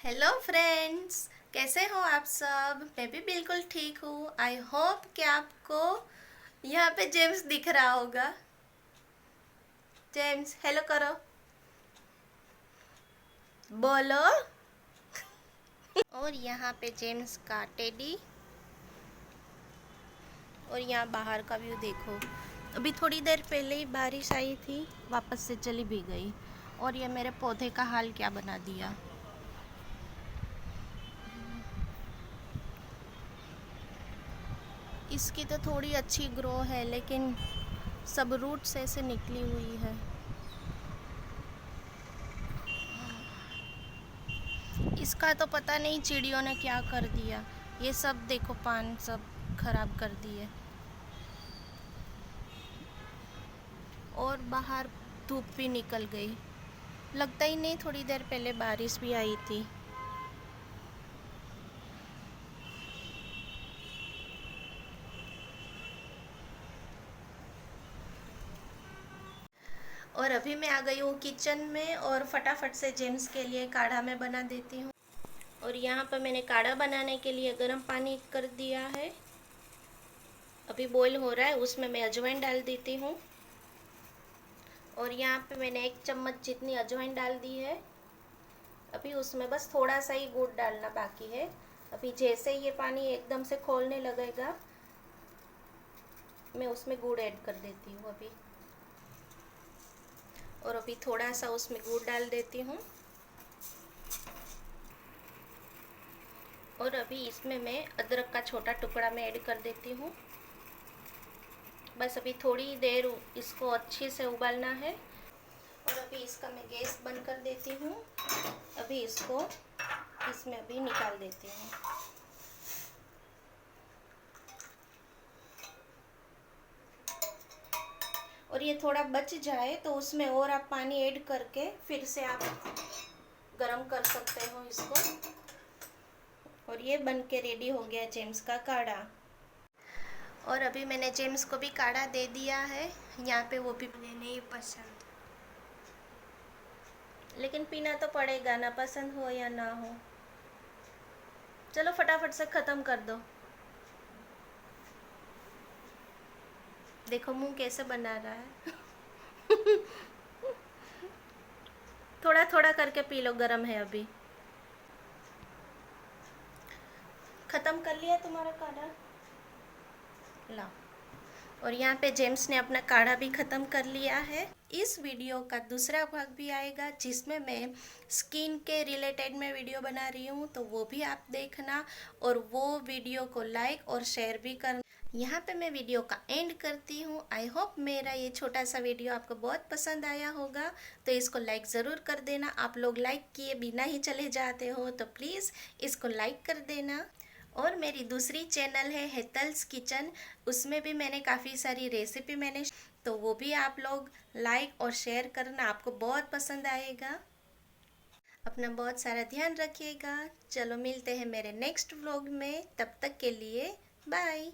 Hello friends, कैसे हो आप सब। मैं भी बिल्कुल ठीक हूँ। आई होप कि आपको यहाँ पे जेम्स दिख रहा होगा। जेम्स हेलो करो, बोलो। और यहाँ पे जेम्स का टेडी। और यहाँ बाहर का व्यू देखो। अभी थोड़ी देर पहले ही बारिश आई थी, वापस से चली भी गई। और ये मेरे पौधे का हाल क्या बना दिया। इसकी तो थोड़ी अच्छी ग्रो है, लेकिन सब रूट्स ऐसे निकली हुई है। इसका तो पता नहीं चिड़ियों ने क्या कर दिया। ये सब देखो, पान सब खराब कर दिए। और बाहर धूप भी निकल गई। लगता ही नहीं थोड़ी देर पहले बारिश भी आई थी। और अभी मैं आ गई हूँ किचन में, और फटाफट से जेम्स के लिए काढ़ा मैं बना देती हूँ। और यहाँ पर मैंने काढ़ा बनाने के लिए गर्म पानी कर दिया है। अभी बॉईल हो रहा है, उसमें मैं अजवाइन डाल देती हूँ। और यहाँ पे मैंने 1 चम्मच जितनी अजवाइन डाल दी है। अभी उसमें बस थोड़ा सा ही गुड़ डालना बाकी है। अभी जैसे ये पानी एकदम से खौलने लगेगा, मैं उसमें गुड़ ऐड कर देती हूँ अभी। और अभी थोड़ा सा उसमें गुड़ डाल देती हूँ। और अभी इसमें मैं अदरक का छोटा टुकड़ा में ऐड कर देती हूँ। बस अभी थोड़ी देर इसको अच्छे से उबालना है। और अभी इसका मैं गैस बंद कर देती हूँ। अभी इसको इसमें अभी निकाल देती हूँ। और ये थोड़ा बच जाए तो उसमें और आप पानी ऐड करके फिर से आप गरम कर सकते हो इसको। और ये बन के रेडी हो गया जेम्स का काढ़ा। और अभी मैंने जेम्स को भी काढ़ा दे दिया है। यहाँ पे वो भी मुझे नहीं पसंद, लेकिन पीना तो पड़ेगा ना, पसंद हो या ना हो। चलो फटाफट से ख़त्म कर दो। देखो मुंह कैसे बना रहा है। थोड़ा थोड़ा करके पी लो, गर्म है अभी। ख़त्म कर लिया तुम्हारा काढ़ा? लाओ। और यहाँ पे जेम्स ने अपना काढ़ा भी ख़त्म कर लिया है। इस वीडियो का दूसरा भाग भी आएगा, जिसमें मैं स्किन के रिलेटेड में वीडियो बना रही हूँ, तो वो भी आप देखना। और वो वीडियो को लाइक और शेयर भी करना। यहाँ पे मैं वीडियो का एंड करती हूँ। आई होप मेरा ये छोटा सा वीडियो आपको बहुत पसंद आया होगा। तो इसको लाइक ज़रूर कर देना। आप लोग लाइक किए बिना ही चले जाते हो, तो प्लीज़ इसको लाइक कर देना। और मेरी दूसरी चैनल है हेतल्स किचन, उसमें भी मैंने काफ़ी सारी रेसिपी तो वो भी आप लोग लाइक और शेयर करना, आपको बहुत पसंद आएगा। अपना बहुत सारा ध्यान रखिएगा। चलो मिलते हैं मेरे नेक्स्ट व्लॉग में, तब तक के लिए बाय।